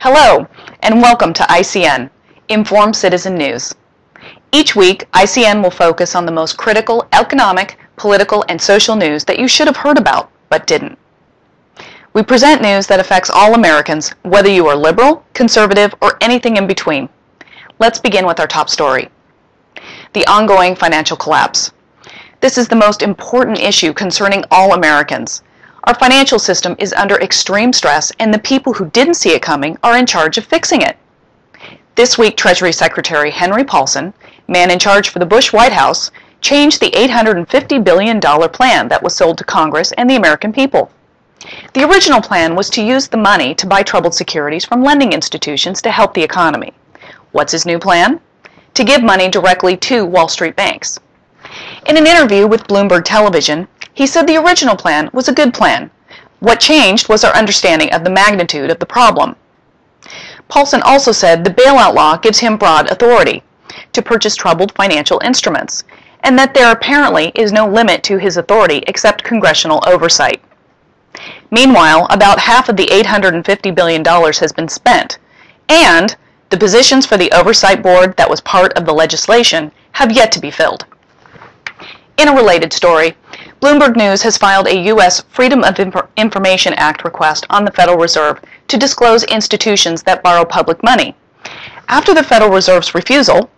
Hello, and welcome to ICN Informed Citizen News. Each week, ICN will focus on the most critical economic, political, and social news that you should have heard about, but didn't. We present news that affects all Americans, whether you are liberal, conservative, or anything in between. Let's begin with our top story: the ongoing financial collapse. This is the most important issue concerning all Americans. Our financial system is under extreme stress, and the people who didn't see it coming are in charge of fixing it. This week, Treasury Secretary Henry Paulson, man in charge for the Bush White House, changed the $850 billion plan that was sold to Congress and the American people. The original plan was to use the money to buy troubled securities from lending institutions to help the economy. What's his new plan? To give money directly to Wall Street banks. In an interview with Bloomberg Television, he said the original plan was a good plan. What changed was our understanding of the magnitude of the problem. Paulson also said the bailout law gives him broad authority to purchase troubled financial instruments, and that there apparently is no limit to his authority except congressional oversight. Meanwhile, about half of the $850 billion has been spent, and the positions for the oversight board that was part of the legislation have yet to be filled. In a related story, Bloomberg News has filed a U.S. Freedom of Information Act request on the Federal Reserve to disclose institutions that borrow public money. After the Federal Reserve's refusal,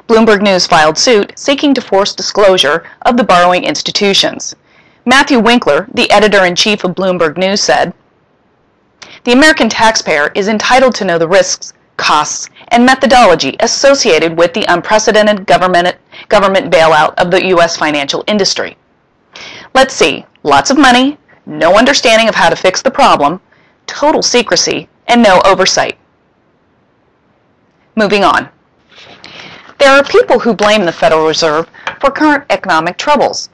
Bloomberg News filed suit seeking to force disclosure of the borrowing institutions. Matthew Winkler, the editor-in-chief of Bloomberg News, said, "The American taxpayer is entitled to know the risks, costs, and methodology associated with the unprecedented government bailout of the U.S. financial industry. Let's see, lots of money, no understanding of how to fix the problem, total secrecy, and no oversight." Moving on. There are people who blame the Federal Reserve for current economic troubles.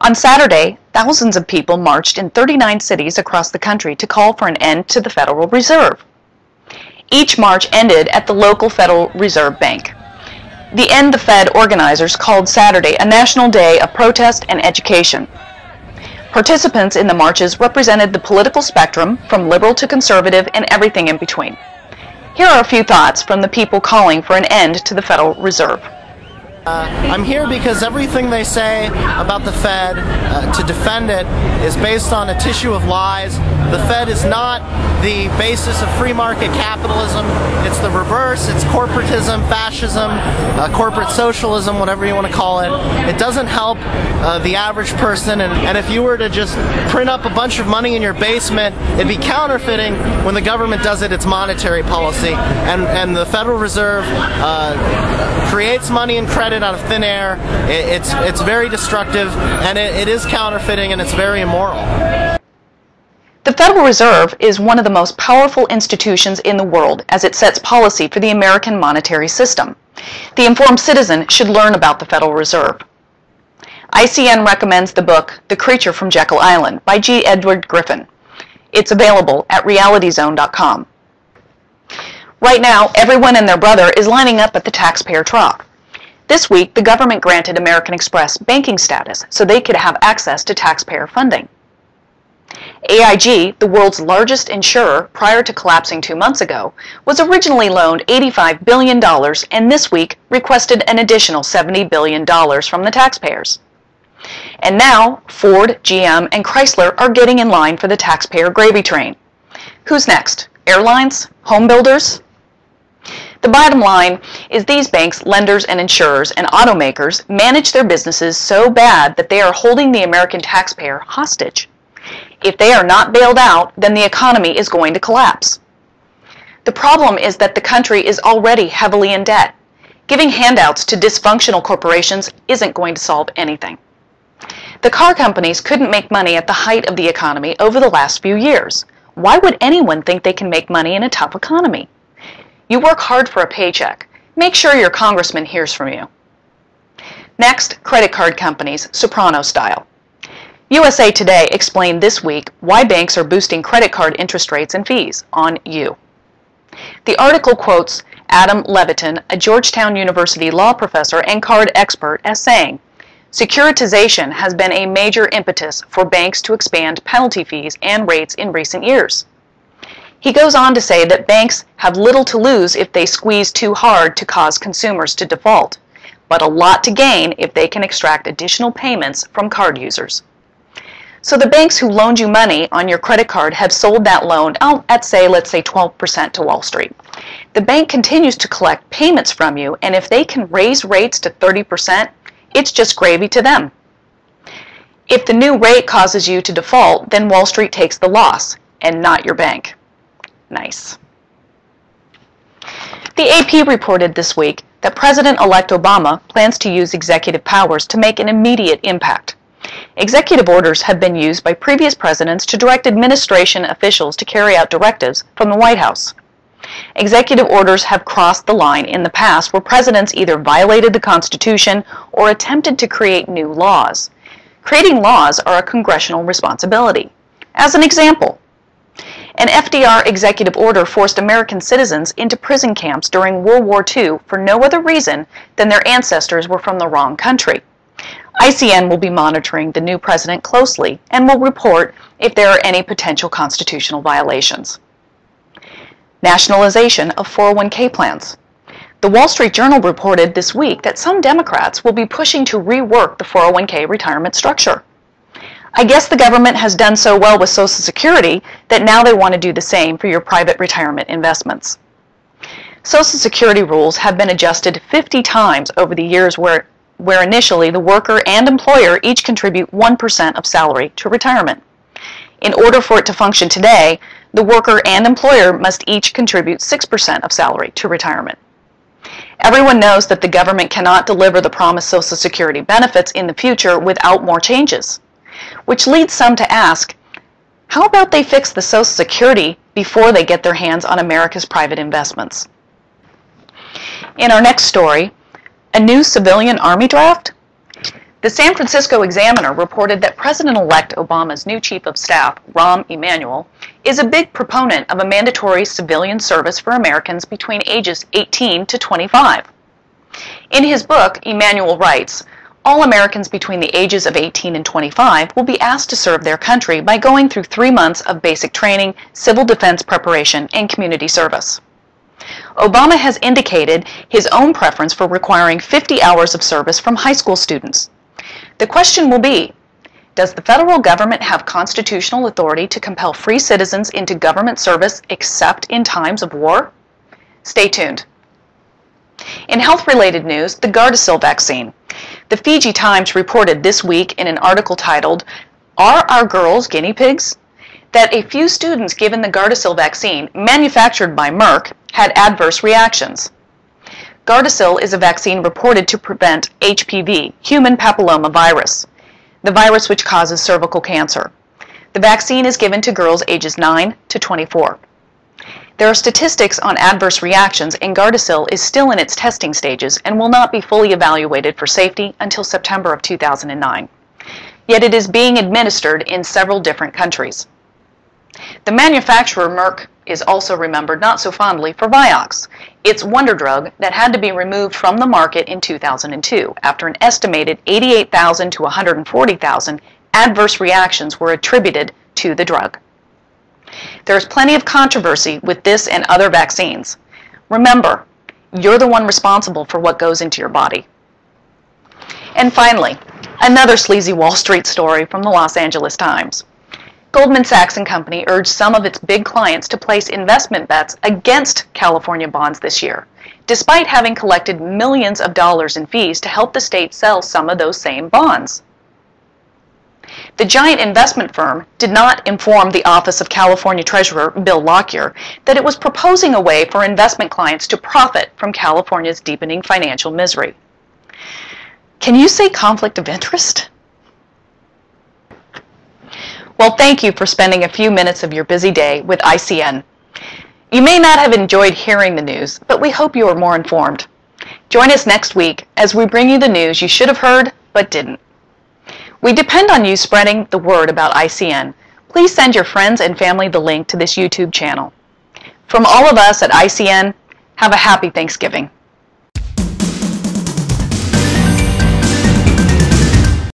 On Saturday, thousands of people marched in 39 cities across the country to call for an end to the Federal Reserve. Each march ended at the local Federal Reserve Bank. The End the Fed organizers called Saturday a national day of protest and education. Participants in the marches represented the political spectrum, from liberal to conservative and everything in between. Here are a few thoughts from the people calling for an end to the Federal Reserve. I'm here because everything they say about the Fed to defend it is based on a tissue of lies. The Fed is not the basis of free market capitalism. It's the reverse. It's corporatism, fascism, corporate socialism, whatever you want to call it. It doesn't help the average person, and if you were to just print up a bunch of money in your basement, it'd be counterfeiting. When the government does it, it's monetary policy, and the Federal Reserve creates money and credit out of thin air. It's very destructive, and it is counterfeiting, and it's very immoral. The Federal Reserve is one of the most powerful institutions in the world as it sets policy for the American monetary system. The informed citizen should learn about the Federal Reserve. ICN recommends the book The Creature from Jekyll Island by G. Edward Griffin. It's available at realityzone.com. Right now, everyone and their brother is lining up at the taxpayer trough. This week, the government granted American Express banking status so they could have access to taxpayer funding. AIG, the world's largest insurer prior to collapsing 2 months ago, was originally loaned $85 billion and this week requested an additional $70 billion from the taxpayers. And now, Ford, GM, and Chrysler are getting in line for the taxpayer gravy train. Who's next? Airlines? Home builders? The bottom line is these banks, lenders, and insurers and automakers manage their businesses so bad that they are holding the American taxpayer hostage. If they are not bailed out, then the economy is going to collapse. The problem is that the country is already heavily in debt. Giving handouts to dysfunctional corporations isn't going to solve anything. The car companies couldn't make money at the height of the economy over the last few years. Why would anyone think they can make money in a tough economy? You work hard for a paycheck. Make sure your congressman hears from you. Next, credit card companies, Soprano style. USA Today explained this week why banks are boosting credit card interest rates and fees on you. The article quotes Adam Levitin, a Georgetown University law professor and card expert, as saying, "Securitization has been a major impetus for banks to expand penalty fees and rates in recent years. He goes on to say that banks have little to lose if they squeeze too hard to cause consumers to default, but a lot to gain if they can extract additional payments from card users. So the banks who loaned you money on your credit card have sold that loan at let's say 12% to Wall Street. The bank continues to collect payments from you, and if they can raise rates to 30%, it's just gravy to them. If the new rate causes you to default, then Wall Street takes the loss, and not your bank. Nice. The AP reported this week that President-elect Obama plans to use executive powers to make an immediate impact. Executive orders have been used by previous presidents to direct administration officials to carry out directives from the White House. Executive orders have crossed the line in the past where presidents either violated the Constitution or attempted to create new laws. Creating laws are a congressional responsibility. As an example, an FDR executive order forced American citizens into prison camps during World War II for no other reason than their ancestors were from the wrong country. ICN will be monitoring the new president closely and will report if there are any potential constitutional violations. Nationalization of 401k plans. The Wall Street Journal reported this week that some Democrats will be pushing to rework the 401k retirement structure. I guess the government has done so well with Social Security that now they want to do the same for your private retirement investments. Social Security rules have been adjusted 50 times over the years where initially the worker and employer each contribute 1% of salary to retirement. In order for it to function today, the worker and employer must each contribute 6% of salary to retirement. Everyone knows that the government cannot deliver the promised Social Security benefits in the future without more changes, which leads some to ask, how about they fix the Social Security before they get their hands on America's private investments? In our next story, a new civilian army draft? The San Francisco Examiner reported that President-elect Obama's new Chief of Staff, Rahm Emanuel, is a big proponent of a mandatory civilian service for Americans between ages 18 to 25. In his book, Emanuel writes, all Americans between the ages of 18 and 25 will be asked to serve their country by going through 3 months of basic training, civil defense preparation, and community service. Obama has indicated his own preference for requiring 50 hours of service from high school students. The question will be, does the federal government have constitutional authority to compel free citizens into government service except in times of war? Stay tuned. In health-related news, the gardisil vaccine. The Fiji Times reported this week in an article titled, "Are Our Girls Guinea Pigs?" that a few students given the gardisil vaccine, manufactured by Merck, had adverse reactions. Gardasil is a vaccine reported to prevent HPV, human papillomavirus, the virus which causes cervical cancer. The vaccine is given to girls ages 9 to 24. There are statistics on adverse reactions, and Gardasil is still in its testing stages and will not be fully evaluated for safety until September of 2009. Yet it is being administered in several different countries. The manufacturer Merck is also remembered not so fondly for Vioxx, its wonder drug that had to be removed from the market in 2002 after an estimated 88,000 to 140,000 adverse reactions were attributed to the drug. There is plenty of controversy with this and other vaccines. Remember, you're the one responsible for what goes into your body. And finally, another sleazy Wall Street story from the Los Angeles Times. Goldman Sachs & Company urged some of its big clients to place investment bets against California bonds this year, despite having collected millions of dollars in fees to help the state sell some of those same bonds. The giant investment firm did not inform the Office of California Treasurer Bill Lockyer that it was proposing a way for investment clients to profit from California's deepening financial misery. Can you say conflict of interest? Well, thank you for spending a few minutes of your busy day with ICN. You may not have enjoyed hearing the news, but we hope you are more informed. Join us next week as we bring you the news you should have heard but didn't. We depend on you spreading the word about ICN. Please send your friends and family the link to this YouTube channel. From all of us at ICN, have a happy Thanksgiving.